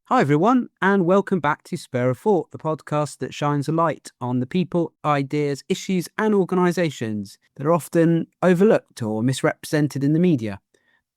Hi everyone, and welcome back to Spare a Thought, the podcast that shines a light on the people, ideas, issues and organisations that are often overlooked or misrepresented in the media.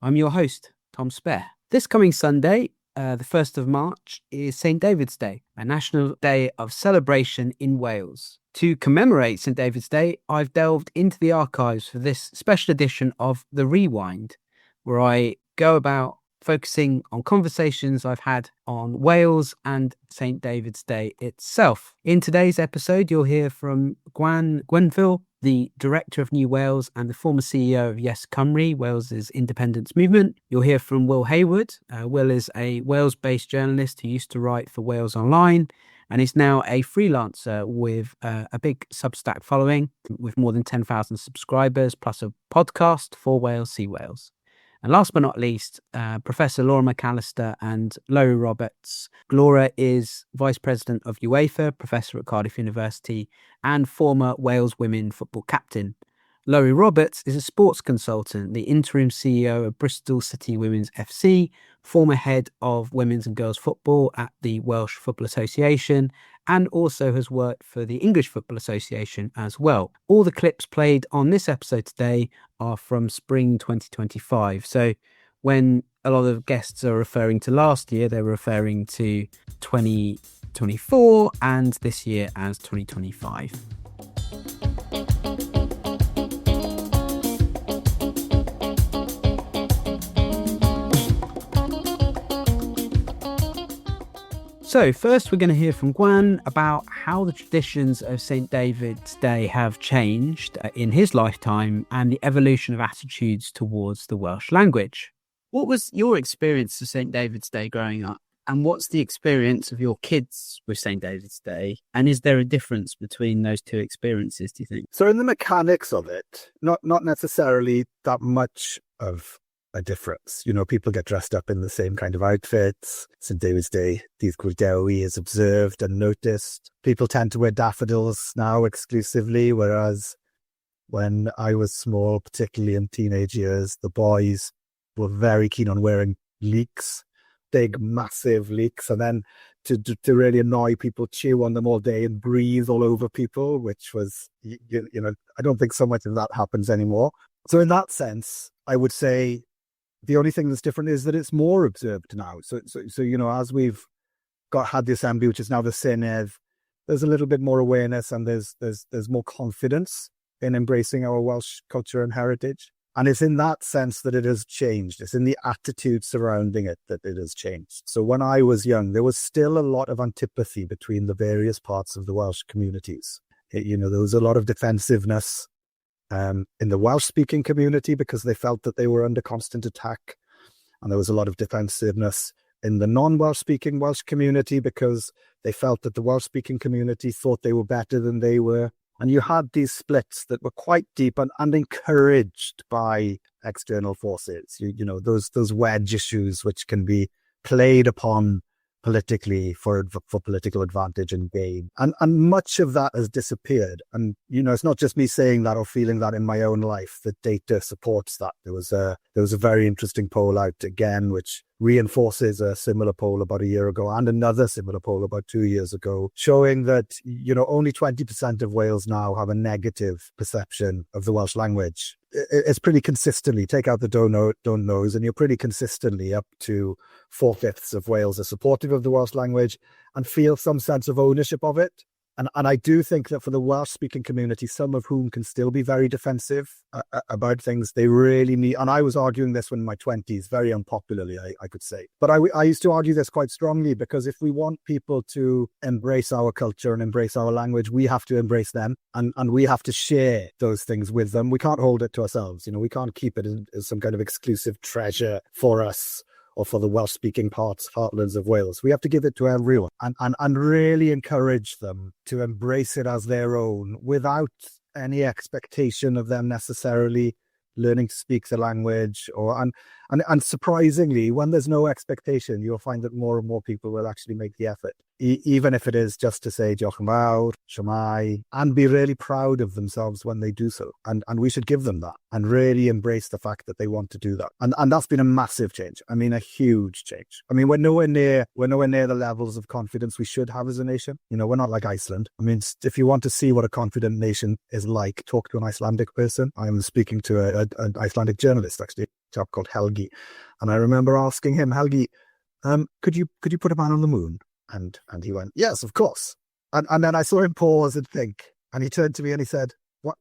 I'm your host, Tom Spare. This coming Sunday, the 1st of March, is St David's Day, a national day of celebration in Wales. To commemorate St David's Day, I've delved into the archives for this special edition of The Rewind, where I go about focusing on conversations I've had on Wales and St David's Day itself. In today's episode, you'll hear from Gwern Gwynfil, the Director of New Wales and the former CEO of Yes Cymru, Wales's independence movement. You'll hear from Will Hayward. Will is a Wales-based journalist who used to write for WalesOnline and is now a freelancer with a big Substack following with more than 10,000 subscribers, plus a podcast for Wales, See Wales. And last but not least, Professor Laura McAllister and Lowri Roberts. Laura is Vice President of UEFA, Professor at Cardiff University, and former Wales women football captain. Lowri Roberts is a sports consultant, the interim CEO of Bristol City Women's FC, former head of women's and girls football at the Welsh Football Association, and also has worked for the English Football Association as well. All the clips played on this episode today are from spring 2025. So when a lot of guests are referring to last year, they're referring to 2024 and this year as 2025. So first we're going to hear from Gwern about how the traditions of St David's Day have changed in his lifetime and the evolution of attitudes towards the Welsh language. What was your experience of St David's Day growing up? And what's the experience of your kids with St David's Day? And is there a difference between those two experiences, do you think? So in the mechanics of it, not necessarily that much of a difference. You know, people get dressed up in the same kind of outfits. St David's Day, Dydd Gwyl is observed and noticed. People tend to wear daffodils now exclusively, whereas when I was small, particularly in teenage years, the boys were very keen on wearing leeks, big, massive leeks, and then to really annoy people, chew on them all day and breathe all over people, which was, you know, I don't think so much of that happens anymore. So in that sense, I would say the only thing that's different is that it's more observed now. So you know, as we've had the assembly, which is now the Senedd, there's a little bit more awareness and there's more confidence in embracing our Welsh culture and heritage. And it's in that sense that it has changed. It's in the attitude surrounding it that it has changed. So when I was young, there was still a lot of antipathy between the various parts of the Welsh communities. You know, there was a lot of defensiveness in the Welsh-speaking community because they felt that they were under constant attack. And there was a lot of defensiveness in the non-Welsh-speaking Welsh community because they felt that the Welsh-speaking community thought they were better than they were. And you had these splits that were quite deep and encouraged by external forces. You know, those wedge issues which can be played upon politically for political advantage and gain. And much of that has disappeared. And, you know, it's not just me saying that or feeling that in my own life. The data supports that. There was a very interesting poll out again, which reinforces a similar poll about a year ago and another similar poll about 2 years ago, showing that, you know, only 20% of Wales now have a negative perception of the Welsh language. It's pretty consistently, take out the don't knows, and you're pretty consistently up to 4/5 of Wales are supportive of the Welsh language and feel some sense of ownership of it. And I do think that for the Welsh-speaking community, some of whom can still be very defensive about things, they really need, and I was arguing this when in my 20s, very unpopularly, I could say. But I used to argue this quite strongly because if we want people to embrace our culture and embrace our language, we have to embrace them and we have to share those things with them. We can't hold it to ourselves. You know, we can't keep it as some kind of exclusive treasure for us or for the Welsh-speaking heartlands of Wales. We have to give it to everyone and really encourage them to embrace it as their own without any expectation of them necessarily learning to speak the language. And surprisingly, when there's no expectation, you'll find that more and more people will actually make the effort, even if it is just to say diolch yn fawr, shwmai, and be really proud of themselves when they do so. And we should give them that and really embrace the fact that they want to do that. And that's been a massive change. I mean, a huge change. I mean, we're nowhere near the levels of confidence we should have as a nation. You know, we're not like Iceland. I mean, if you want to see what a confident nation is like, talk to an Icelandic person. I was speaking to an Icelandic journalist, actually, a chap called Helgi. And I remember asking him, Helgi, could you put a man on the moon? And he went, yes, of course. And then I saw him pause and think, and he turned to me and he said,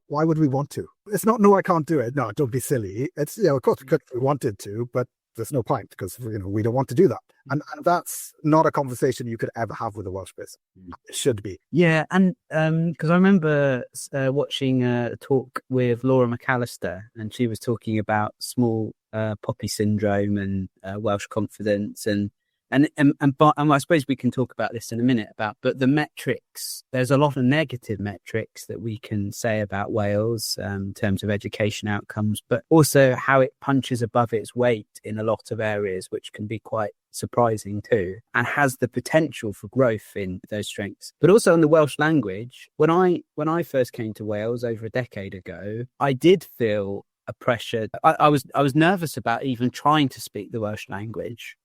why would we want to? It's not, no, I can't do it. No, don't be silly. It's, of course we could if we wanted to, but there's no point because, we don't want to do that. And that's not a conversation you could ever have with a Welsh person. It should be. Yeah. And because I remember watching a talk with Laura McAllister, and she was talking about small poppy syndrome and Welsh confidence and I suppose we can talk about this in a minute but the metrics, there's a lot of negative metrics that we can say about Wales in terms of education outcomes, but also how it punches above its weight in a lot of areas, which can be quite surprising too, and has the potential for growth in those strengths. But also in the Welsh language, when I first came to Wales over a decade ago, I did feel a pressure. I was nervous about even trying to speak the Welsh language.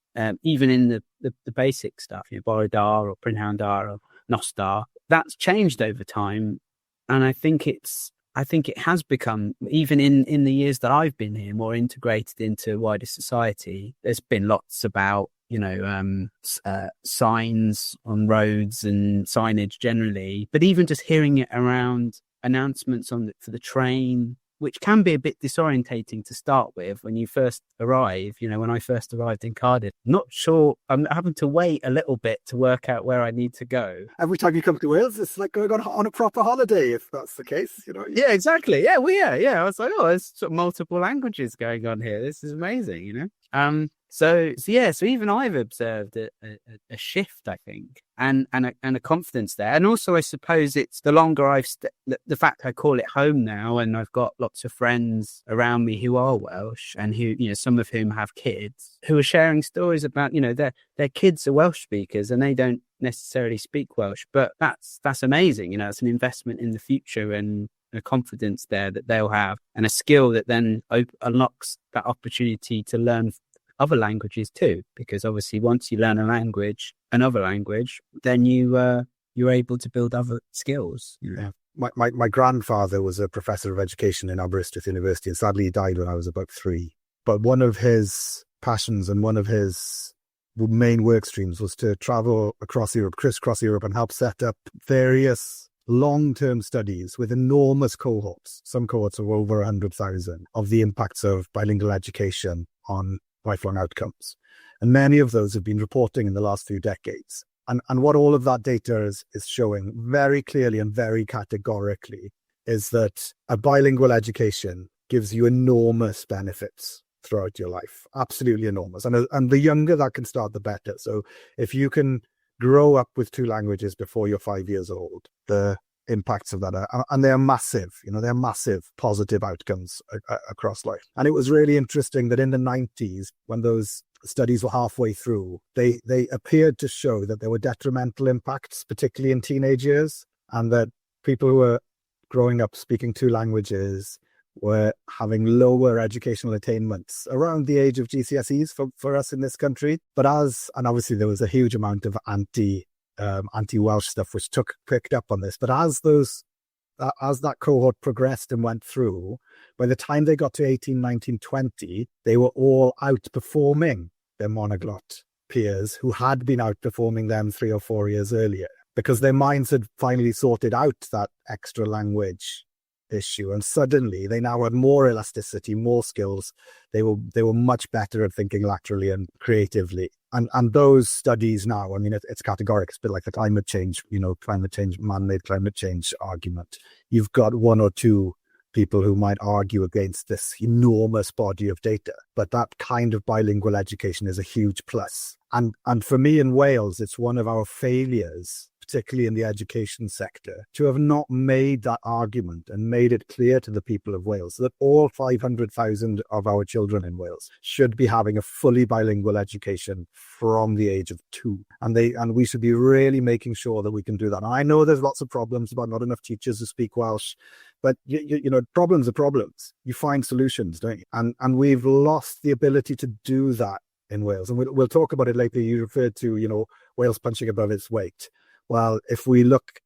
Even in the basic stuff, Borodar or Prynhawn Dar or Nostar, that's changed over time, and I think it has become, even in the years that I've been here, more integrated into wider society. There's been lots about signs on roads and signage generally, but even just hearing it around announcements for the train, which can be a bit disorientating to start with when you first arrive. When I first arrived in Cardiff, not sure, I'm having to wait a little bit to work out where I need to go. Every time you come to Wales, it's like going on a proper holiday, if that's the case. Yeah, exactly. Yeah, I was like, there's sort of multiple languages going on here. This is amazing, So even I've observed a shift, I think, and a confidence there. And also, I suppose it's the longer the fact I call it home now, and I've got lots of friends around me who are Welsh and who, some of whom have kids who are sharing stories about, their kids are Welsh speakers and they don't necessarily speak Welsh, but that's amazing. It's an investment in the future and a confidence there that they'll have, and a skill that then unlocks that opportunity to learn other languages too, because obviously once you learn another language, then you're able to build other skills. Yeah. My grandfather was a professor of education in Aberystwyth University, and sadly he died when I was about 3. But one of his passions and one of his main work streams was to travel across Europe, crisscross Europe, and help set up various long-term studies with enormous cohorts, some cohorts of over 100,000, of the impacts of bilingual education on lifelong outcomes. And many of those have been reporting in the last few decades. And what all of that data is showing very clearly and very categorically is that a bilingual education gives you enormous benefits throughout your life. Absolutely enormous. And the younger that can start, the better. So if you can grow up with 2 languages before you're 5 years old, the impacts of that and they're massive. They're massive positive outcomes across life. And it was really interesting that in the 90s, when those studies were halfway through, they appeared to show that there were detrimental impacts, particularly in teenage years, and that people who were growing up speaking 2 languages were having lower educational attainments around the age of GCSEs for us in this country. But and obviously there was a huge amount of anti-Welsh stuff which picked up on this. But as that cohort progressed and went through, by the time they got to 18, 19, 20, they were all outperforming their monoglot peers who had been outperforming them 3 or 4 years earlier, because their minds had finally sorted out that extra language issue, and suddenly they now had more elasticity, more skills. They were much better at thinking laterally and creatively. And those studies now, I mean, it's categorical. It's a bit like the man-made climate change argument. You've got 1 or 2 people who might argue against this enormous body of data, but that kind of bilingual education is a huge plus. And for me in Wales, it's one of our failures particularly in the education sector, to have not made that argument and made it clear to the people of Wales that all 500,000 of our children in Wales should be having a fully bilingual education from the age of 2. And we should be really making sure that we can do that. And I know there's lots of problems about not enough teachers who speak Welsh, but you know, problems are problems. You find solutions, don't you? And we've lost the ability to do that in Wales. And we'll talk about it later. You referred to, you know, Wales punching above its weight. Well, if we look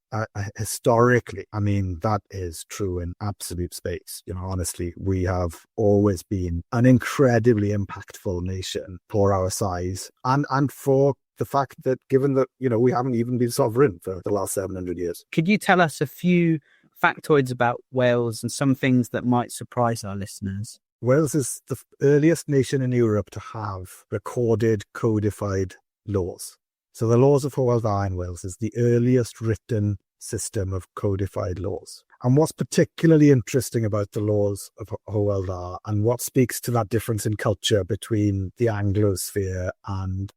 historically, I mean, that is true in absolute space. You know, honestly, we have always been an incredibly impactful nation for our size and for the fact that, given that, you know, we haven't even been sovereign for the last 700 years. Could you tell us a few factoids about Wales and some things that might surprise our listeners? Wales is the earliest nation in Europe to have recorded, codified laws. So the laws of Hywel Dda in Wales is the earliest written system of codified laws. And what's particularly interesting about the laws of Hywel Dda, and what speaks to that difference in culture between the Anglosphere and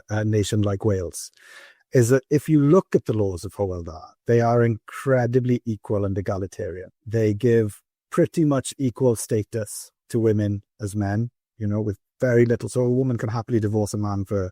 a nation like Wales, is that if you look at the laws of Hywel Dda, they are incredibly equal and egalitarian. They give pretty much equal status to women as men, you know, with very little. So a woman can happily divorce a man for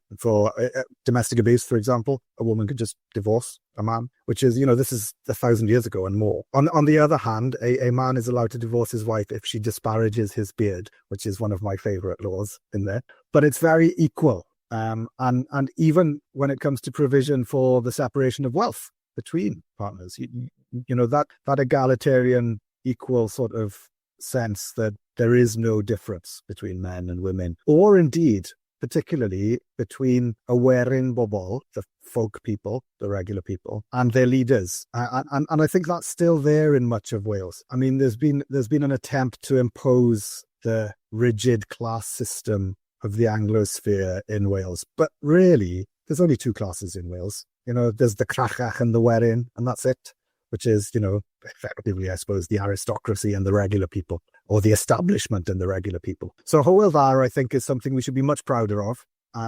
domestic abuse, for example. A woman could just divorce a man, which is, you know, this is 1,000 years ago and more. On the other hand, a man is allowed to divorce his wife if she disparages his beard, which is one of my favorite laws in there. But it's very equal. And even when it comes to provision for the separation of wealth between partners, you know, that egalitarian, equal sort of sense that there is no difference between men and women, or indeed, particularly between a werin bobl, the folk people, the regular people, and their leaders. And I think that's still there in much of Wales. I mean, there's been an attempt to impose the rigid class system of the Anglosphere in Wales. But really, there's only 2 classes in Wales. You know, there's the crachach and the werin, and that's it, which is, you know, effectively, I suppose, the aristocracy and the regular people, or the establishment and the regular people. So Hywel Dda, I think, is something we should be much prouder of,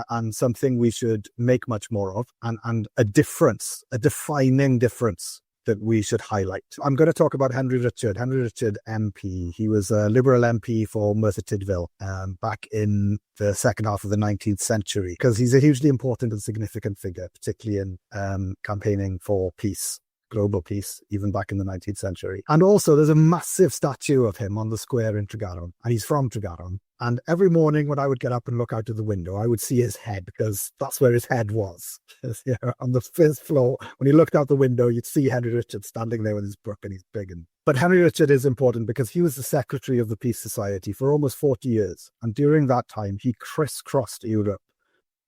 and something we should make much more of, and a difference, a defining difference that we should highlight. I'm going to talk about Henry Richard MP. He was a Liberal MP for Merthyr Tydfil back in the second half of the 19th century, because he's a hugely important and significant figure, particularly in campaigning for peace, global peace, even back in the 19th century. And also there's a massive statue of him on the square in Tregaron, and he's from Tregaron. And every morning when I would get up and look out of the window, I would see his head, because that's where his head was. You know, on the 5th floor, when you looked out the window, you'd see Henry Richard standing there with his book, and he's big. But Henry Richard is important because he was the secretary of the Peace Society for almost 40 years. And during that time, he crisscrossed Europe,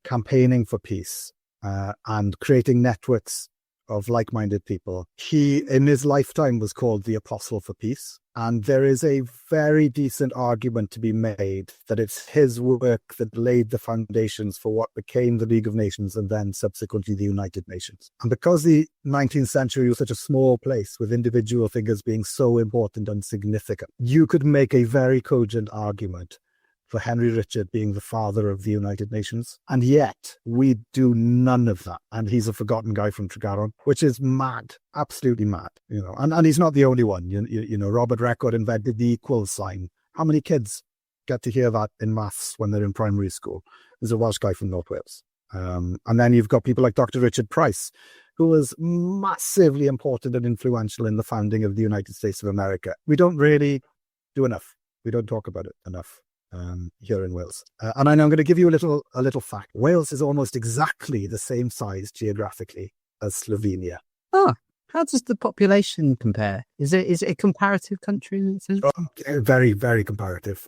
campaigning for peace and creating networks of like-minded people. He, in his lifetime, was called the Apostle for Peace. And there is a very decent argument to be made that it's his work that laid the foundations for what became the League of Nations and then subsequently the United Nations. And because the 19th century was such a small place, with individual figures being so important and significant, you could make a very cogent argument for Henry Richard being the father of the United Nations. And yet we do none of that. And he's a forgotten guy from Tregaron, which is mad, absolutely mad, you know. And he's not the only one. You know, Robert Record invented the equals sign. How many kids get to hear that in maths when they're in primary school? There's a Welsh guy from North Wales. And then you've got people like Dr. Richard Price, who was massively important and influential in the founding of the United States of America. We don't really do enough. We don't talk about it enough here in Wales. And I'm going to give you a little fact. Wales is almost exactly the same size geographically as Slovenia. Oh, how does the population compare? Is it a comparative country in that sense? Very, very comparative.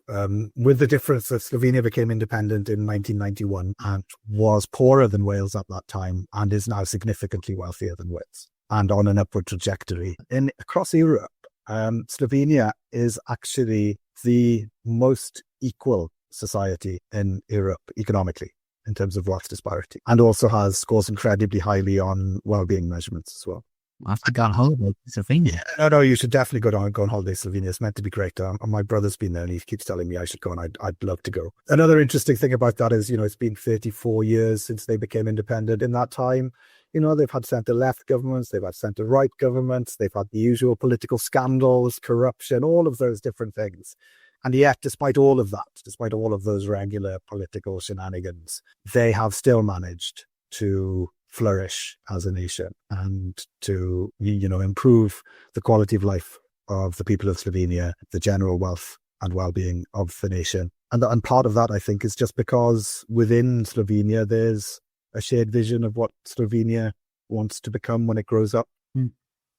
With the difference that Slovenia became independent in 1991 and was poorer than Wales at that time, and is now significantly wealthier than Wales and on an upward trajectory. Across Europe, Slovenia is actually the most equal society in Europe economically in terms of wealth disparity, and also scores incredibly highly on well-being measurements as well. I have to go on holiday to Slovenia. No, you should definitely go on holiday to Slovenia. It's meant to be great. My brother's been there and he keeps telling me I should go, and I'd love to go. Another interesting thing about that is, it's been 34 years since they became independent. In that time, they've had centre-left governments, they've had centre-right governments, they've had the usual political scandals, corruption, all of those different things. And yet, despite all of that, despite all of those regular political shenanigans, they have still managed to flourish as a nation and to, improve the quality of life of the people of Slovenia, the general wealth and well-being of the nation. And part of that, I think, is just because within Slovenia, there's a shared vision of what Slovenia wants to become when it grows up.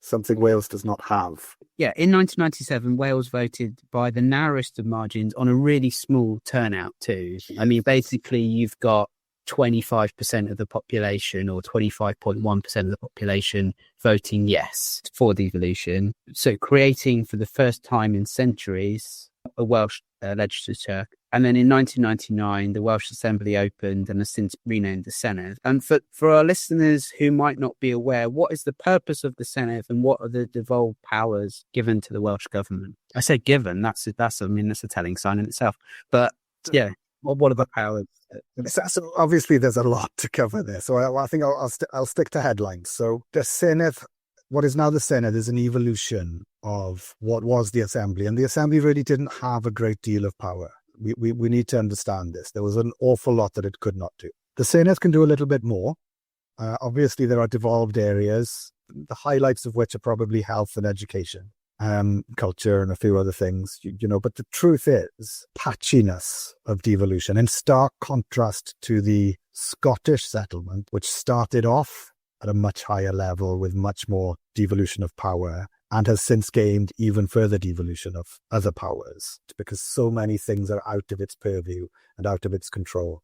Something Wales does not have. Yeah, in 1997, Wales voted by the narrowest of margins on a really small turnout too. I mean, basically, you've got 25% of the population or 25.1% of the population voting yes for devolution. So creating for the first time in centuries a Welsh legislature. And then in 1999, the Welsh Assembly opened and has since renamed the Senedd. And for our listeners who might not be aware, what is the purpose of the Senedd and what are the devolved powers given to the Welsh government? I say given, that's a telling sign in itself. But yeah, what are the powers? So obviously, there's a lot to cover there. So I think I'll stick to headlines. So the Senedd, what is now the Senedd, is an evolution of what was the Assembly. And the Assembly really didn't have a great deal of power. We need to understand this. There was an awful lot that it could not do. The Senedd can do a little bit more. Obviously, there are devolved areas, the highlights of which are probably health and education, culture and a few other things, but the truth is patchiness of devolution, in stark contrast to the Scottish settlement, which started off at a much higher level with much more devolution of power and has since gained even further devolution of other powers because so many things are out of its purview and out of its control.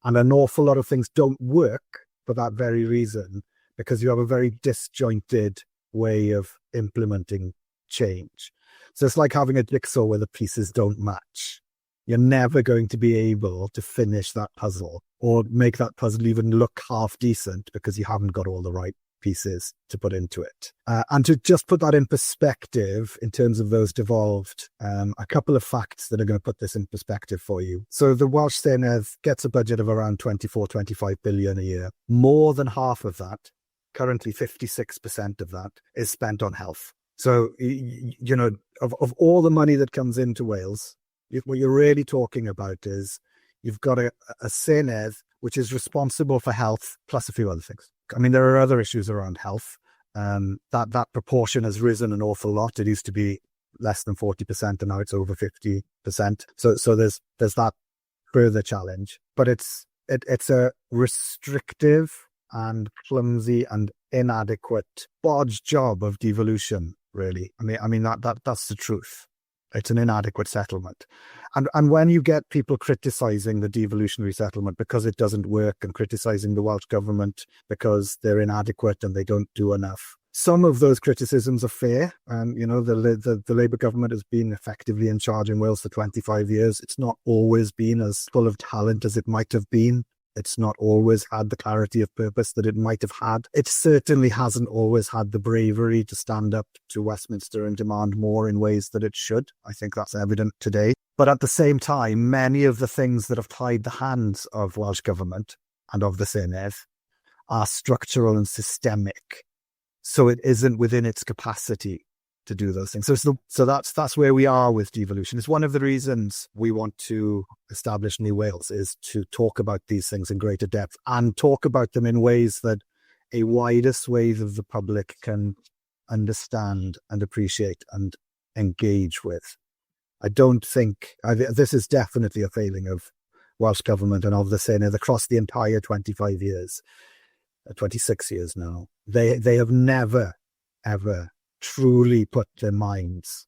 And an awful lot of things don't work for that very reason, because you have a very disjointed way of implementing change. So it's like having a jigsaw where the pieces don't match. You're never going to be able to finish that puzzle or make that puzzle even look half decent because you haven't got all the right pieces to put into it. And to just put that in perspective in terms of those devolved, a couple of facts that are going to put this in perspective for you. So the Welsh Senedd gets a budget of around 24-25 billion a year. More than half of that, currently 56% of that, is spent on health. So, of all the money that comes into Wales, what you're really talking about is you've got a Senedd which is responsible for health plus a few other things. I mean, there are other issues around health. That proportion has risen an awful lot. It used to be less than 40% and now it's over 50%. So there's that further challenge. But it's a restrictive and clumsy and inadequate bodge job of devolution, really. I mean that's the truth. It's an inadequate settlement. And when you get people criticising the devolutionary settlement because it doesn't work and criticising the Welsh government because they're inadequate and they don't do enough, some of those criticisms are fair. And, the Labour government has been effectively in charge in Wales for 25 years. It's not always been as full of talent as it might have been. It's not always had the clarity of purpose that it might have had. It certainly hasn't always had the bravery to stand up to Westminster and demand more in ways that it should. I think that's evident today. But at the same time, many of the things that have tied the hands of Welsh government and of the Senedd are structural and systemic. So it isn't within its capacity to do those things. So that's where we are with devolution. It's one of the reasons we want to establish New Wales, is to talk about these things in greater depth and talk about them in ways that a wider swathe of the public can understand and appreciate and engage with. I don't think this is definitely a failing of Welsh government and of the Senedd across the entire 26 years now. They have never, ever truly put their minds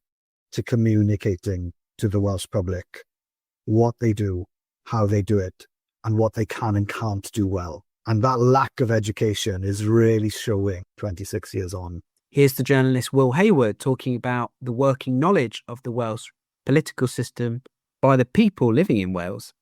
to communicating to the Welsh public what they do, how they do it, and what they can and can't do well. And that lack of education is really showing 26 years on. Here's the journalist Will Hayward talking about the working knowledge of the Welsh political system by the people living in Wales.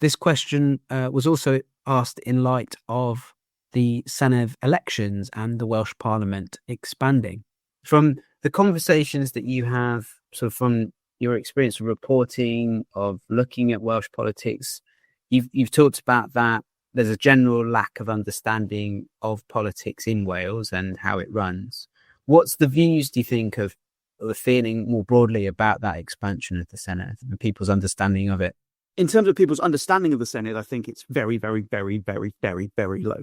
This question was also asked in light of the Senedd elections and the Welsh Parliament expanding. From the conversations that you have, sort of from your experience of reporting, of looking at Welsh politics, you've talked about that there's a general lack of understanding of politics in Wales and how it runs. What's the views, do you think, of the feeling more broadly about that expansion of the Senedd and people's understanding of it? In terms of people's understanding of the Senedd, I think it's very, very, very, very, very, very low.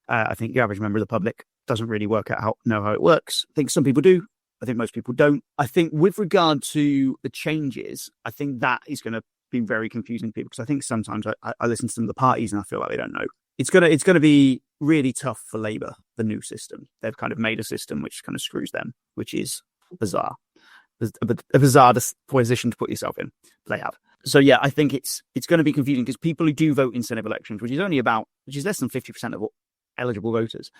I think the average member of the public doesn't really know how it works. I think some people do. I think most people don't. I think with regard to the changes, I think that is going to be very confusing to people, because I think sometimes I listen to some of the parties and I feel like they don't know. It's gonna be really tough for Labour, the new system. They've kind of made a system which kind of screws them, which is bizarre. A bizarre position to put yourself in. They have. So yeah, I think it's going to be confusing, because people who do vote in Senedd elections, which is less than 50% of all eligible voters,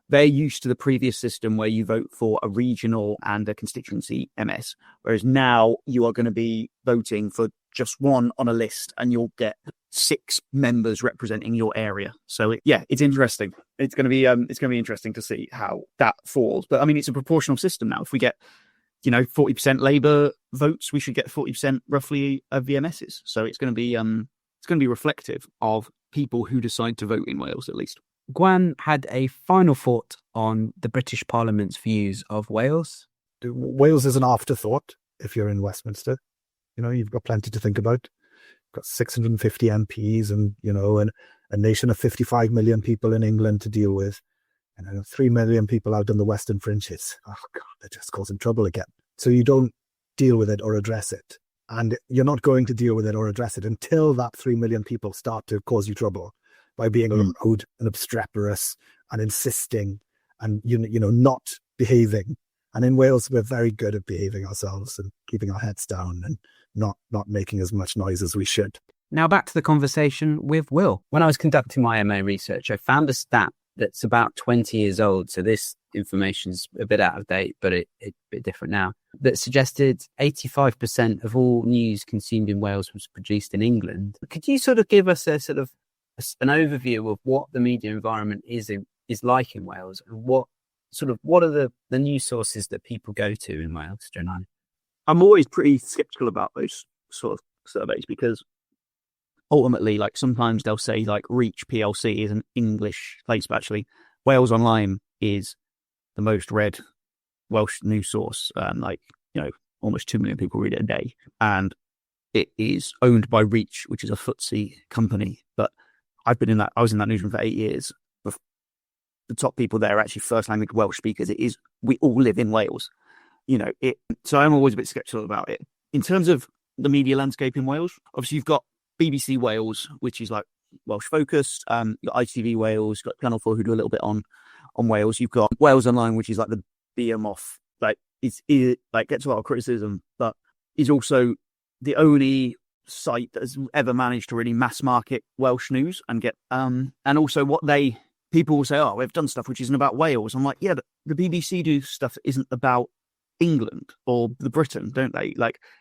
they're used to the previous system where you vote for a regional and a constituency MS, whereas now you are going to be voting for just one on a list, and you'll get 6 members representing your area. So it's interesting. It's going to be interesting to see how that falls. But I mean, it's a proportional system now. If we get 40% Labour votes, we should get 40% roughly of the MSs. So it's going to be reflective of people who decide to vote in Wales, at least. Gwern had a final thought on the British Parliament's views of Wales. Wales is an afterthought if you're in Westminster. You've got plenty to think about. You've got 650 MPs and a nation of 55 million people in England to deal with. And 3 million people out in the Western fringes. Oh, God, they're just causing trouble again. So you don't deal with it or address it. And you're not going to deal with it or address it until that 3 million people start to cause you trouble by being rude and obstreperous and insisting and, not behaving. And in Wales, we're very good at behaving ourselves and keeping our heads down and not making as much noise as we should. Now back to the conversation with Will. When I was conducting my MA research, I found a stat that's about 20 years old. So this information's a bit out of date, but it's a bit different now. That suggested 85% of all news consumed in Wales was produced in England. Could you sort of give us a sort of an overview of what the media environment is like in Wales, and what are the news sources that people go to in Wales generally? I'm always pretty skeptical about those sort of surveys, because ultimately, sometimes they'll say Reach PLC is an English place, but actually WalesOnline is the most read Welsh news source. Almost 2 million people read it a day, and it is owned by Reach, which is a FTSE company. But I was in that newsroom for 8 years. The top people there are actually first language Welsh speakers. We all live in Wales, so I'm always a bit skeptical about it. In terms of the media landscape in Wales, obviously you've got BBC Wales, which is Welsh focused. You've got ITV Wales, you've got Channel 4 who do a little bit on Wales. You've got WalesOnline, which is the behemoth, gets a lot of criticism, but is also the only site that has ever managed to really mass market Welsh news and get and also people will say, oh, we've done stuff which isn't about Wales. I'm like, yeah, but the BBC do stuff that isn't about England or the Britain, don't they?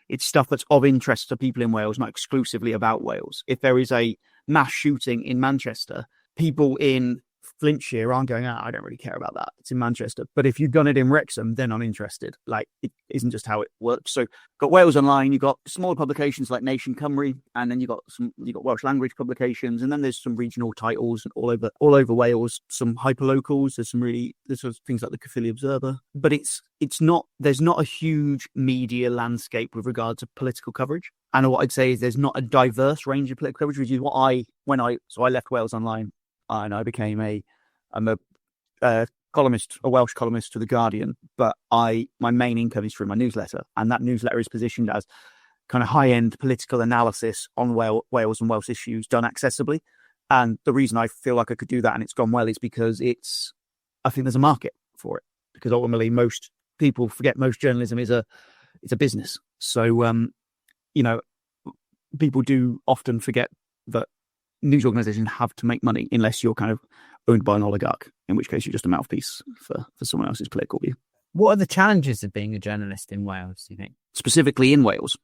It's stuff that's of interest to people in Wales, not exclusively about Wales. If there is a mass shooting in Manchester, people in Flintshire aren't going, I don't really care about that. It's in Manchester. But if you've done it in Wrexham, then I'm interested. It isn't just how it works. So got WalesOnline, you've got smaller publications like Nation Cymru, and then you've got Welsh language publications, and then there's some regional titles all over Wales, some hyperlocals, there's sort of things like the Caerphilly Observer. But there's not a huge media landscape with regard to political coverage. And what I'd say is there's not a diverse range of political coverage, which is what I left WalesOnline and I became I'm a columnist, a Welsh columnist to The Guardian, but my main income is through my newsletter, and that newsletter is positioned as kind of high-end political analysis on Wales and Welsh issues done accessibly. And the reason I feel like I could do that and it's gone well is because I think there's a market for it, because ultimately most people forget most journalism is a business. So, people do often forget that news organisations have to make money unless you're kind of owned by an oligarch, in which case you're just a mouthpiece for someone else's political view. What are the challenges of being a journalist in Wales, do you think? Specifically in Wales?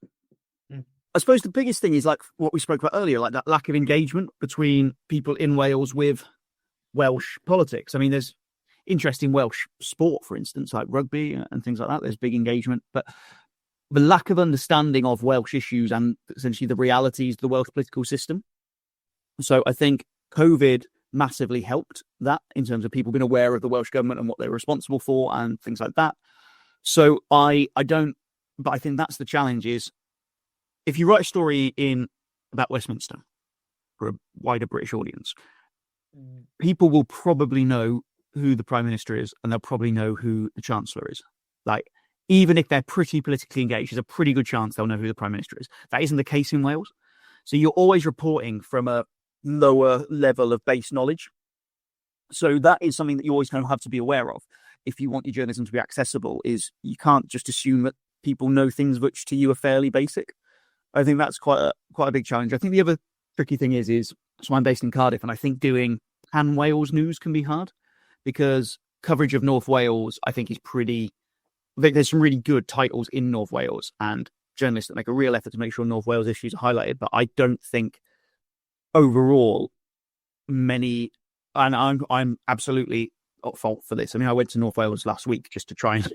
I suppose the biggest thing is what we spoke about earlier, that lack of engagement between people in Wales with Welsh politics. I mean, there's interest in Welsh sport, for instance, like rugby and things like that. There's big engagement, but the lack of understanding of Welsh issues and essentially the realities of the Welsh political system. So I think COVID massively helped that in terms of people being aware of the Welsh government and what they're responsible for and things like that. So I think that's the challenge is if you write a story about Westminster for a wider British audience, people will probably know who the Prime Minister is and they'll probably know who the Chancellor is. Like, even if they're pretty politically engaged, there's a pretty good chance they'll know who the Prime Minister is. That isn't the case in Wales. So you're always reporting from a lower level of base knowledge. So that is something that you always kind of have to be aware of. If you want your journalism to be accessible, is you can't just assume that people know things which to you are fairly basic. I think that's quite a big challenge. I think the other tricky thing is so I'm based in Cardiff, and I think doing Pan Wales news can be hard because coverage of North Wales, I think, is pretty. There's some really good titles in North Wales and journalists that make a real effort to make sure North Wales issues are highlighted. But I don't think overall many, and I'm absolutely at fault for this. I mean, I went to North Wales last week just to try and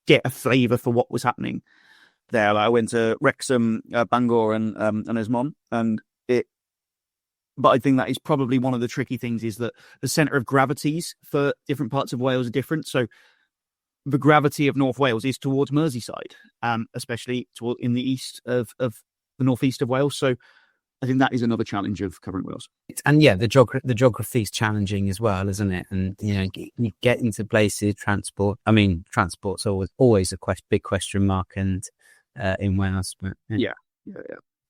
get a flavour for what was happening there. Like I went to Wrexham, Bangor, and Esmond, but I think that is probably one of the tricky things is that the centre of gravities for different parts of Wales are different. So the gravity of North Wales is towards Merseyside, especially in the east of the northeast of Wales. So I think that is another challenge of covering Wales. And yeah, the geography is challenging as well, isn't it? And you get into places, transport's always a big question mark, and in Wales. But, yeah.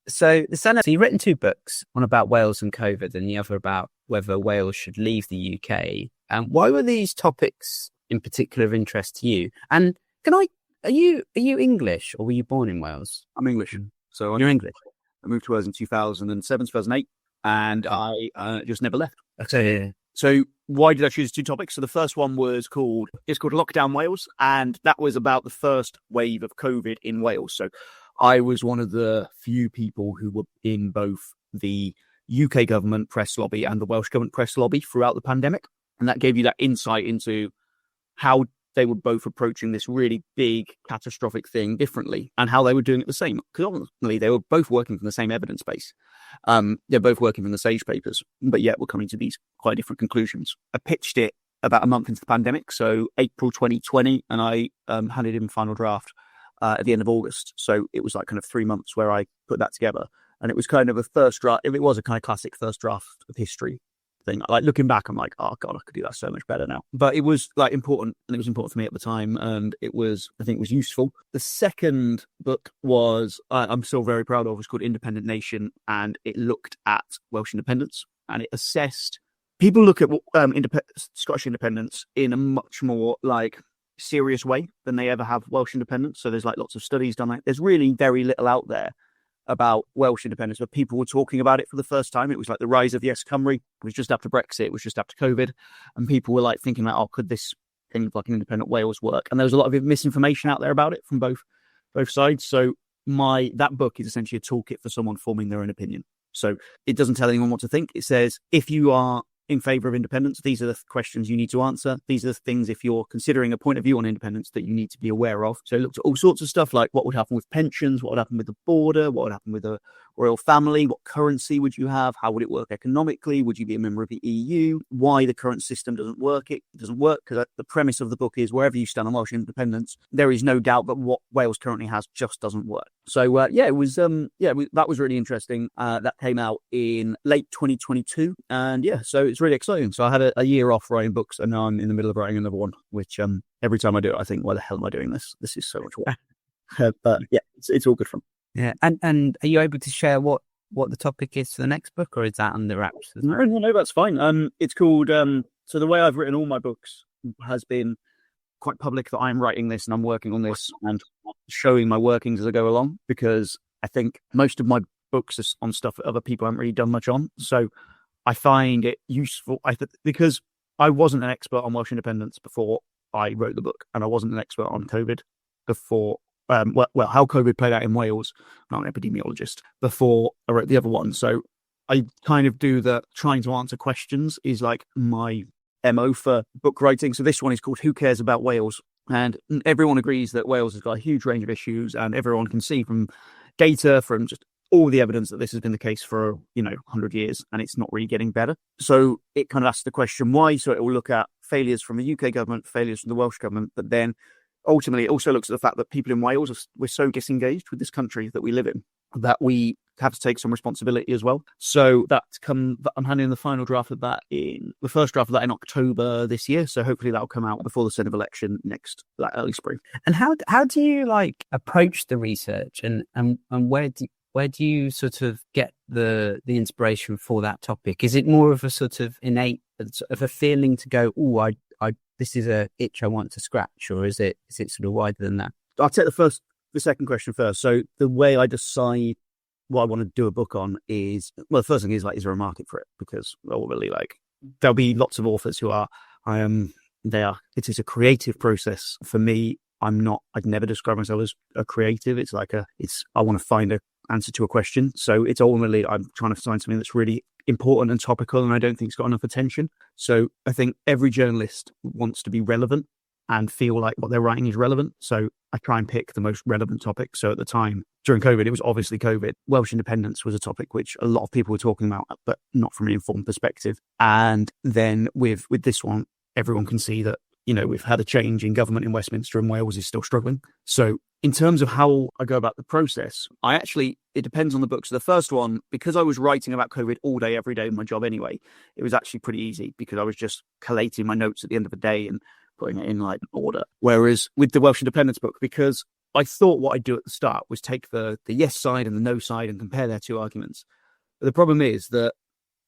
So the Senedd, you've written 2 books, one about Wales and COVID, and the other about whether Wales should leave the UK. Why were these topics in particular of interest to you? And are you English, or were you born in Wales? I'm English. So you're English. I moved to Wales in 2007, 2008, and I just never left. Okay. So why did I choose 2 topics? So the first one was called Lockdown Wales, and that was about the first wave of COVID in Wales. So I was one of the few people who were in both the UK government press lobby and the Welsh government press lobby throughout the pandemic. And that gave you that insight into how they were both approaching this really big catastrophic thing differently and how they were doing it the same. Because ultimately they were both working from the same evidence base. They're both working from the SAGE papers, but yet we're coming to these quite different conclusions. I pitched it about a month into the pandemic, so April 2020, and I handed in final draft at the end of August. So it was like kind of 3 months where I put that together. And it was kind of a first draft. It was a kind of classic first draft of history thing. Like looking back, I'm like, oh God, I could do that so much better now. But it was like important, and it was important for me at the time, and I think it was useful. The second book was, I'm still very proud of, was called Independent Nation, and it looked at Welsh independence, and it assessed, people look at Scottish independence in a much more like serious way than they ever have Welsh independence. So there's like lots of studies done. Like there's really very little out there about Welsh independence, but people were talking about it for the first time. It was like the rise of Yes Cymru. It was just after Brexit. It was just after COVID. And people were like thinking like, oh, could this thing like an independent Wales work? And there was a lot of misinformation out there about it from both sides. So that book is essentially a toolkit for someone forming their own opinion. So it doesn't tell anyone what to think. It says, if you are in favour of independence, these are the questions you need to answer. These are the things, if you're considering a point of view on independence, that you need to be aware of. So it looked at all sorts of stuff like what would happen with pensions, what would happen with the border, what would happen with the royal family, what currency would you have, how would it work economically, would you be a member of the EU, why the current system doesn't work. It doesn't work because the premise of the book is wherever you stand on Welsh independence, there is no doubt that what Wales currently has just doesn't work. So it was that was really interesting. That came out in late 2022, and so it's really exciting. So I had a year off writing books, and now I'm in the middle of writing another one, which every time I do it, I think, why the hell am I doing this? This is so much work. But it's all good fun. Yeah, and are you able to share what the topic is for the next book, or is that under wraps? No, that's fine. It's called. So the way I've written all my books has been quite public, that I'm writing this and I'm working on this and showing my workings as I go along, because I think most of my books are on stuff that other people haven't really done much on. So I find it useful. Because I wasn't an expert on Welsh independence before I wrote the book, and I wasn't an expert on COVID before. How COVID played out in Wales. I'm not an epidemiologist before I wrote the other one. So I kind of do the trying to answer questions is like my MO for book writing. So this one is called Who Cares About Wales? And everyone agrees that Wales has got a huge range of issues, and everyone can see from data, from just all the evidence, that this has been the case for, 100 years, and it's not really getting better. So it kind of asks the question why. So it will look at failures from the UK government, failures from the Welsh government, but then ultimately it also looks at the fact that people in Wales, we're so disengaged with this country that we live in, that we have to take some responsibility as well. So I'm handing the final draft of that in October this year. So hopefully that'll come out before the Senedd election early spring. And how do you approach the research, and where do you sort of get the inspiration for that topic? Is it more of a sort of innate of a feeling to go, oh, I this is a itch I want to scratch, or is it sort of wider than that? I'll take the second question first. So the way I decide what I want to do a book on is, well, the first thing is is there a market for it? Because ultimately, there'll be lots of authors who it is a creative process. For me, I'd never describe myself as a creative. I want to find an answer to a question. So it's ultimately, I'm trying to find something that's really important and topical, and I don't think it's got enough attention. So I think every journalist wants to be relevant and feel like what they're writing is relevant. So I try and pick the most relevant topic. So at the time, during COVID, it was obviously COVID. Welsh independence was a topic which a lot of people were talking about, but not from an informed perspective. And then with this one, everyone can see that, we've had a change in government in Westminster, and Wales is still struggling. So in terms of how I go about the process, it depends on the book. So the first one, because I was writing about COVID all day, every day in my job anyway, it was actually pretty easy because I was just collating my notes at the end of the day and putting it in order. Whereas with the Welsh independence book, because I thought what I'd do at the start was take the yes side and the no side and compare their two arguments. But the problem is that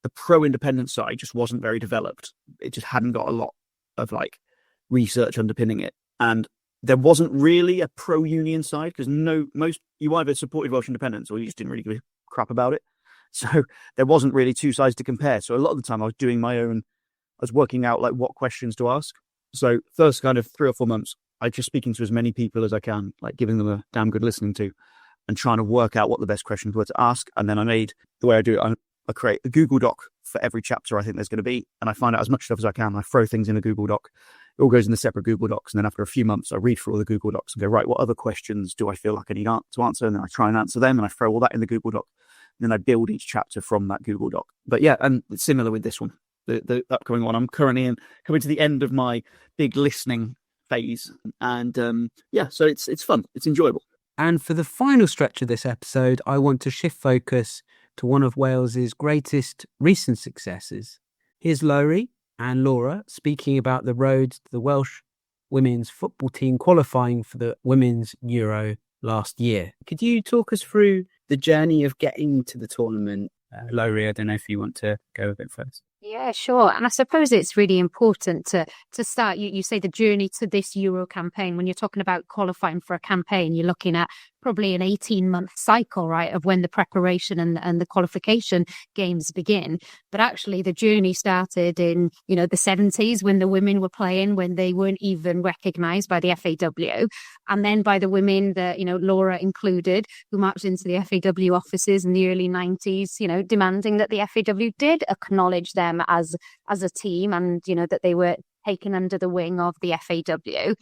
the pro-independence side just wasn't very developed. It just hadn't got a lot of research underpinning it. And there wasn't really a pro-union side, because you either supported Welsh independence or you just didn't really give a crap about it. So there wasn't really two sides to compare. So a lot of the time I was doing my own, I was working out what questions to ask. So first kind of 3 or 4 months, I just speaking to as many people as I can, giving them a damn good listening to, and trying to work out what the best questions were to ask. And then the way I do it, I create a Google Doc for every chapter I think there's going to be, and I find out as much stuff as I can. I throw things in a Google Doc. It all goes in the separate Google Docs, and then after a few months, I read through all the Google Docs and go, right, what other questions do I feel like I need to answer? And then I try and answer them, and I throw all that in the Google Doc. And then I build each chapter from that Google Doc. But yeah, and it's similar with this one, the upcoming one. I'm currently coming to the end of my big listening phase, and so it's fun, it's enjoyable. And for the final stretch of this episode, I want to shift focus to one of Wales's greatest recent successes. Here's Lowri and Laura speaking about the road to the Welsh women's football team qualifying for the Women's Euro last year. Could you talk us through the journey of getting to the tournament? Lowri, I don't know if you want to go a bit first. Yeah, sure. And I suppose it's really important to start, you say the journey to this Euro campaign. When you're talking about qualifying for a campaign, you're looking at probably an 18-month cycle, right, of when the preparation and the qualification games begin. But actually the journey started in, the 70s when the women were playing, when they weren't even recognised by the FAW. And then by the women that, Laura included, who marched into the FAW offices in the early 90s, demanding that the FAW did acknowledge them as a team, and, that they were taken under the wing of the FAW.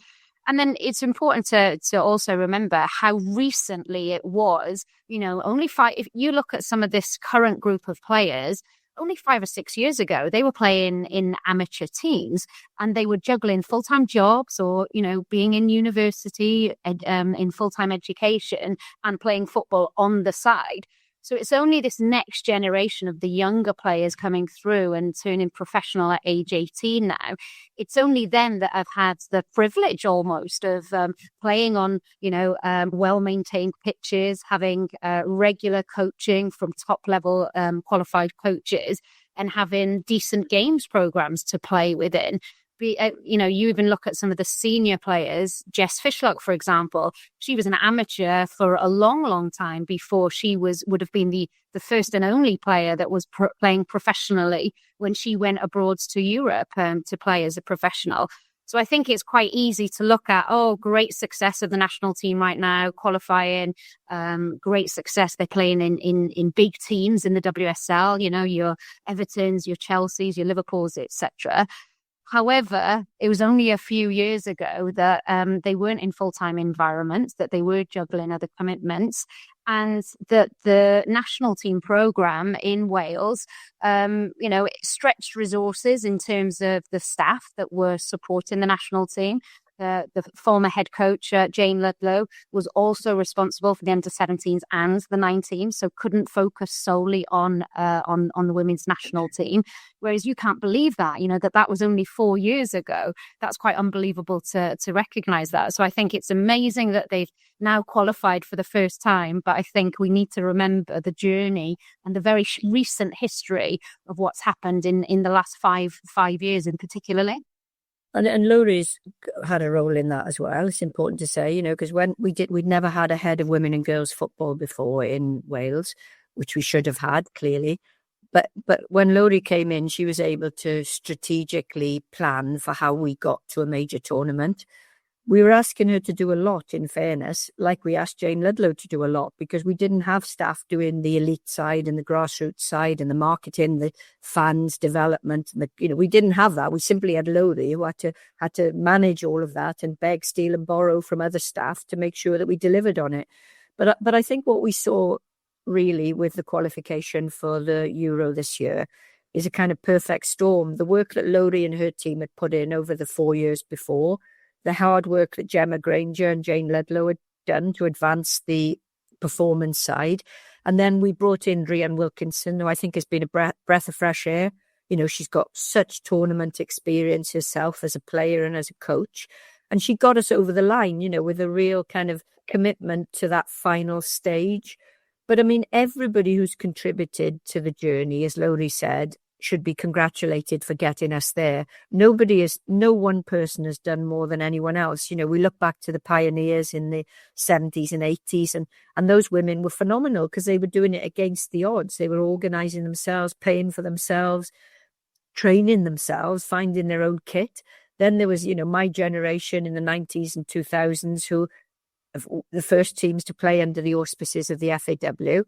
And then it's important to also remember how recently it was, only 5, if you look at some of this current group of players, only 5 or 6 years ago, they were playing in amateur teams, and they were juggling full-time jobs or, being in university, in full-time education and playing football on the side. So it's only this next generation of the younger players coming through and turning professional at age 18 now. It's only them that have had the privilege almost of playing on, well-maintained pitches, having regular coaching from top-level qualified coaches, and having decent games programs to play within. You even look at some of the senior players, Jess Fishlock, for example. She was an amateur for a long, long time before she would have been the first and only player that was playing professionally when she went abroad to Europe to play as a professional. So I think it's quite easy to look at, great success of the national team right now, qualifying, great success. They're playing in big teams in the WSL, your Evertons, your Chelseas, your Liverpools, etc. However, it was only a few years ago that they weren't in full-time environments, that they were juggling other commitments, and that the national team programme in Wales, stretched resources in terms of the staff that were supporting the national team. The former head coach, Jane Ludlow, was also responsible for the under-17s and the 19s, so couldn't focus solely on the women's national team. Whereas you can't believe that, that was only 4 years ago. That's quite unbelievable to recognise that. So I think it's amazing that they've now qualified for the first time, but I think we need to remember the journey and the very recent history of what's happened in the last five years in particularly. And Lowri's had a role in that as well. It's important to say, because when we'd never had a head of women and girls football before in Wales, which we should have had, clearly. But when Lowri came in, she was able to strategically plan for how we got to a major tournament. We were asking her to do a lot, in fairness, like we asked Jane Ludlow to do a lot, because we didn't have staff doing the elite side and the grassroots side and the marketing, the fans development. And we didn't have that. We simply had Lowri, who had to manage all of that and beg, steal and borrow from other staff to make sure that we delivered on it. But I think what we saw really with the qualification for the Euro this year is a kind of perfect storm. The work that Lowri and her team had put in over the 4 years before, the hard work that Gemma Granger and Jane Ludlow had done to advance the performance side. And then we brought in Rhian Wilkinson, who I think has been a breath of fresh air. She's got such tournament experience herself as a player and as a coach. And she got us over the line, with a real kind of commitment to that final stage. But I mean, everybody who's contributed to the journey, as Lowri said, should be congratulated for getting us there. No one person has done more than anyone else. We look back to the pioneers in the 70s and 80s, and those women were phenomenal because they were doing it against the odds. They were organising themselves, paying for themselves, training themselves, finding their own kit. Then there was, my generation in the 90s and 2000s who the first teams to play under the auspices of the FAW.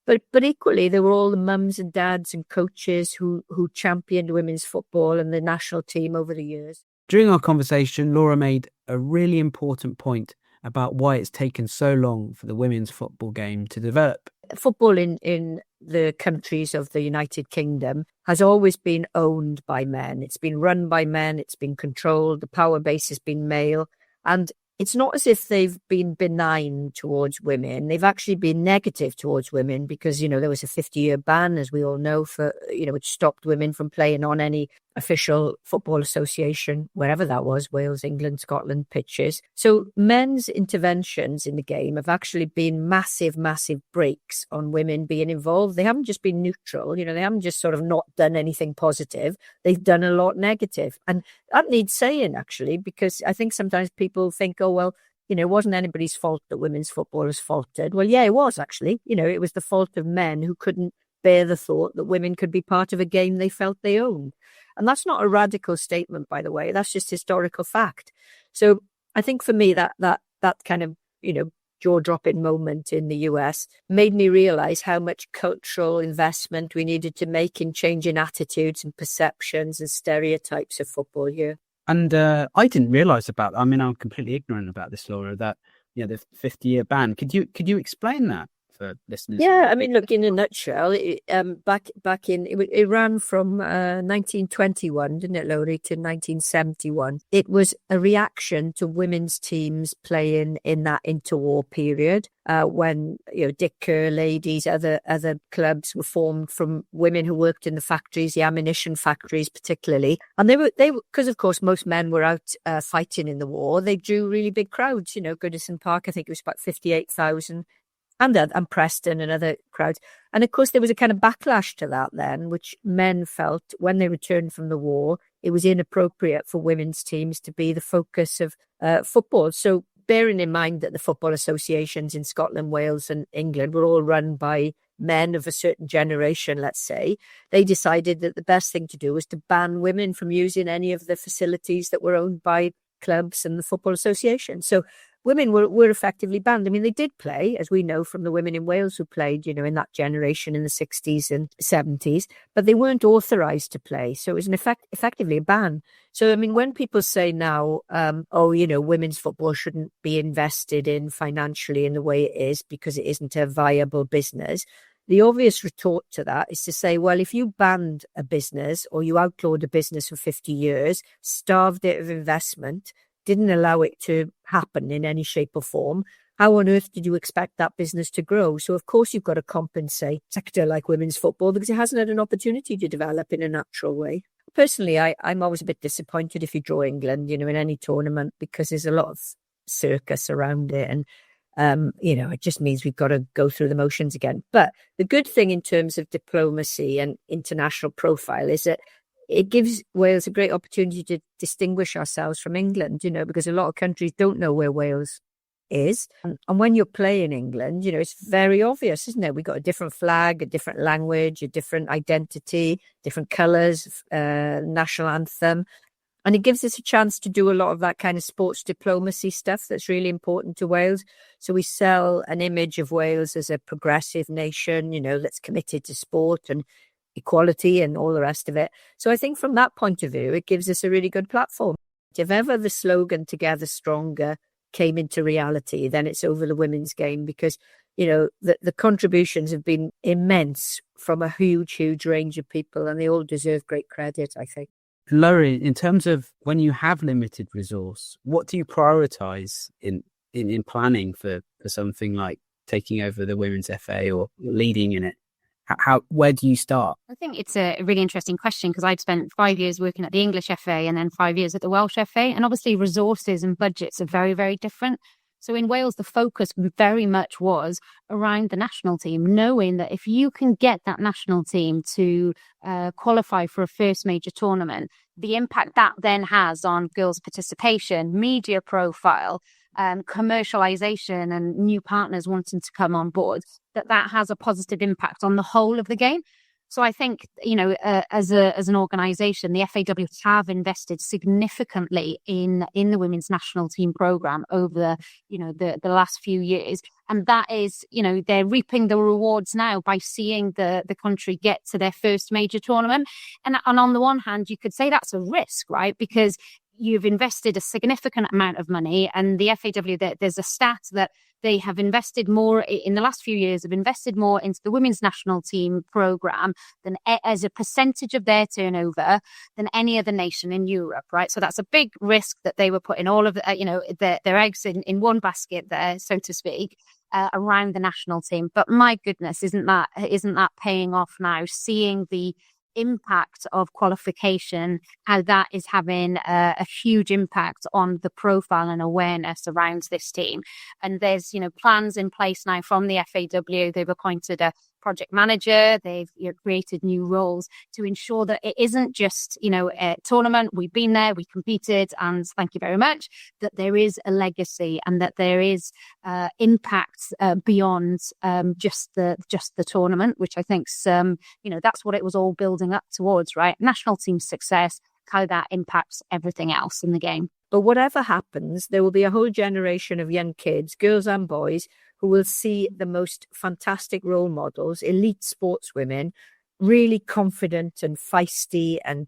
But equally, there were all the mums and dads and coaches who championed women's football and the national team over the years. During our conversation, Laura made a really important point about why it's taken so long for the women's football game to develop. Football in the countries of the United Kingdom has always been owned by men. It's been run by men. It's been controlled. The power base has been male. And it's not as if they've been benign towards women. They've actually been negative towards women because, there was a 50-year ban, as we all know, for, which stopped women from playing on any official football association, wherever that was, Wales, England, Scotland, pitches. So men's interventions in the game have actually been massive, massive breaks on women being involved. They haven't just been neutral, they haven't just sort of not done anything positive. They've done a lot negative. And that needs saying, actually, because I think sometimes people think, it wasn't anybody's fault that women's football has faltered. Well, yeah, it was actually. It was the fault of men who couldn't bear the thought that women could be part of a game they felt they owned. And that's not a radical statement, by the way. That's just historical fact. So I think for me, that kind of, jaw-dropping moment in the US made me realise how much cultural investment we needed to make in changing attitudes and perceptions and stereotypes of football here. And I didn't realise about that. I mean, I'm completely ignorant about this, Laura, that, the 50-year ban. Could you explain that for listeners? Yeah, I mean, look, in a nutshell, it ran from 1921, didn't it, Lowri, to 1971. It was a reaction to women's teams playing in that interwar period when, Dick Kerr ladies, other clubs were formed from women who worked in the factories, the ammunition factories particularly. And they were because, of course, most men were out fighting in the war. They drew really big crowds, Goodison Park, I think it was about 58,000. And Preston and other crowds. And of course, there was a kind of backlash to that then, which men felt when they returned from the war, it was inappropriate for women's teams to be the focus of football. So bearing in mind that the football associations in Scotland, Wales and England were all run by men of a certain generation, let's say, they decided that the best thing to do was to ban women from using any of the facilities that were owned by clubs and the Football Association. So women were effectively banned. I mean, they did play, as we know from the women in Wales who played, you know, in that generation in the 60s and 70s, but they weren't authorised to play. So it was effectively a ban. So, I mean, when people say now, you know, women's football shouldn't be invested in financially in the way it is because it isn't a viable business, the obvious retort to that is to say, well, if you banned a business or you outlawed a business for 50 years, starved it of investment, didn't allow it to happen in any shape or form, how on earth did you expect that business to grow? So, of course, you've got to compensate a sector like women's football because it hasn't had an opportunity to develop in a natural way. Personally, I'm always a bit disappointed if you draw England, you know, in any tournament because there's a lot of circus around it. And, you know, it just means we've got to go through the motions again. But the good thing in terms of diplomacy and international profile is that it gives Wales a great opportunity to distinguish ourselves from England, you know, because a lot of countries don't know where Wales is. And when you're playing England, you know, it's very obvious, isn't it? We've got a different flag, a different language, a different identity, different colours, national anthem. And it gives us a chance to do a lot of that kind of sports diplomacy stuff that's really important to Wales. So we sell an image of Wales as a progressive nation, you know, that's committed to sport and equality and all the rest of it. So I think from that point of view, it gives us a really good platform. If ever the slogan "Together Stronger" came into reality, then it's over the women's game because, you know, the contributions have been immense from a huge, huge range of people and they all deserve great credit, I think. Lowri, in terms of when you have limited resource, what do you prioritise in planning for something like taking over the Women's FA or leading in it? Where do you start? I think it's a really interesting question because I'd spent 5 years working at the English FA and then 5 years at the Welsh FA. And obviously resources and budgets are very, very different. So in Wales, the focus very much was around the national team, knowing that if you can get that national team to qualify for a first major tournament, the impact that then has on girls' participation, media profile, commercialization and new partners wanting to come on board, that has a positive impact on the whole of the game. So I think, you know, as an organisation, the FAW have invested significantly in the women's national team programme over the last few years. And that is, you know, they're reaping the rewards now by seeing the country get to their first major tournament. And on the one hand, you could say that's a risk, right? Because you've invested a significant amount of money, and the FAW, there's a stat that they have invested more in the last few years, have invested more into the women's national team programme than as a percentage of their turnover than any other nation in Europe, right? So that's a big risk that they were putting all of their eggs in one basket there, so to speak, around the national team. But my goodness, isn't that paying off now? Seeing the impact of qualification, how that is having a huge impact on the profile and awareness around this team. And there's, you know, plans in place now from the FAW. They've appointed a project manager. They've created new roles to ensure that it isn't just, you know, a tournament. We've been there, we competed, and thank you very much. That there is a legacy and that there is impact beyond just the tournament, which I think's that's what it was all building up towards, right? National team success, how that impacts everything else in the game. But whatever happens, there will be a whole generation of young kids, girls and boys, who will see the most fantastic role models, elite sportswomen, really confident and feisty and,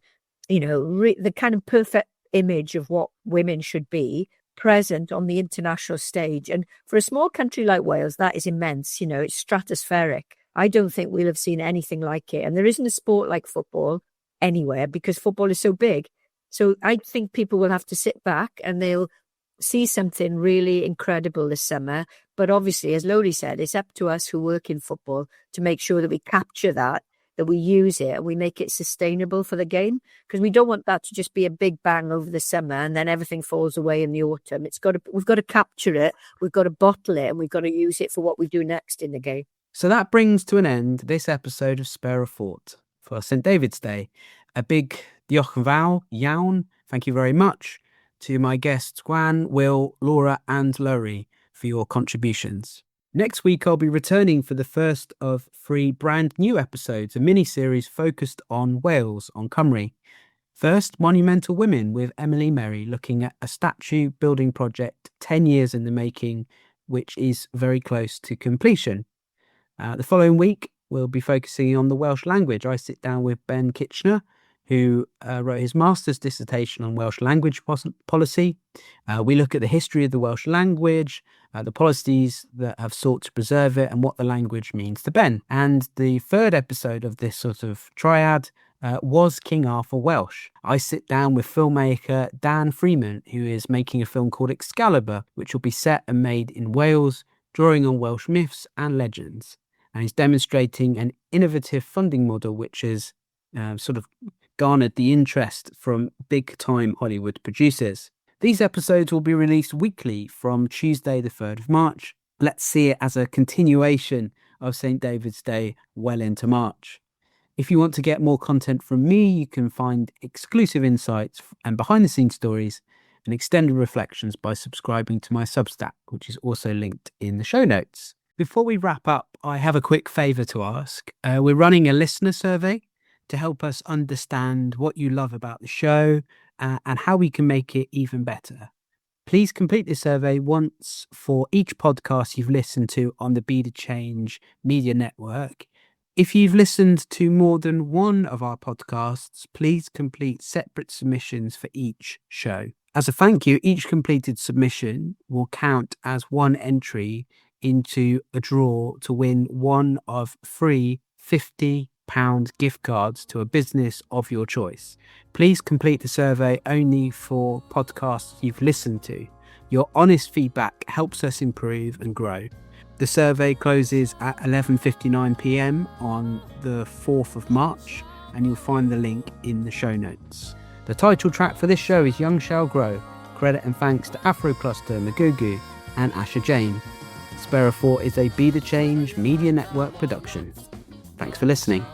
you know, the kind of perfect image of what women should be present on the international stage. And for a small country like Wales, that is immense. You know, it's stratospheric. I don't think we'll have seen anything like it. And there isn't a sport like football anywhere because football is so big. So I think people will have to sit back and they'll see something really incredible this summer. But obviously, as Lowri said, it's up to us who work in football to make sure that we capture that we use it and we make it sustainable for the game. Because we don't want that to just be a big bang over the summer and then everything falls away in the autumn. We've got to capture it, we've got to bottle it, and we've got to use it for what we do next in the game. So that brings to an end this episode of Spare a Thought for St. David's Day. A big diolch yn fawr, iawn, thank you very much to my guests Gwern, Will, Laura and Lowri for your contributions. Next week, I'll be returning for the first of 3 brand new episodes, a mini-series focused on Wales, on Cymru. First, Monumental Women with Emily Merry, looking at a statue building project 10 years in the making, which is very close to completion. The following week, we'll be focusing on the Welsh language. I sit down with Ben Kitchener, who wrote his master's dissertation on Welsh language policy. We look at the history of the Welsh language, the policies that have sought to preserve it, and what the language means to Ben. And the third episode of this sort of triad was King Arthur Welsh. I sit down with filmmaker Dan Freeman, who is making a film called Excalibur, which will be set and made in Wales, drawing on Welsh myths and legends. And he's demonstrating an innovative funding model which has sort of garnered the interest from big-time Hollywood producers. These episodes will be released weekly from Tuesday the 3rd of March. Let's see it as a continuation of St. David's Day well into March. If you want to get more content from me, you can find exclusive insights and behind-the-scenes stories and extended reflections by subscribing to my Substack, which is also linked in the show notes. Before we wrap up, I have a quick favour to ask. We're running a listener survey to help us understand what you love about the show and how we can make it even better. Please complete this survey once for each podcast you've listened to on the Be the Change Media Network. If you've listened to more than one of our podcasts, please complete separate submissions for each show. As a thank you, each completed submission will count as one entry into a draw to win one of 3 £50 gift cards to a business of your choice. Please complete the survey only for podcasts you've listened to. Your honest feedback helps us improve and grow. The survey closes at 11:59 p.m. on the 4th of March, and you'll find the link in the show notes. The title track for this show is Young Shall Grow. Credit and thanks to Afro Cluster, Magugu and Asha Jane. Spare a Thought is a Be the Change Media Network production. Thanks for listening.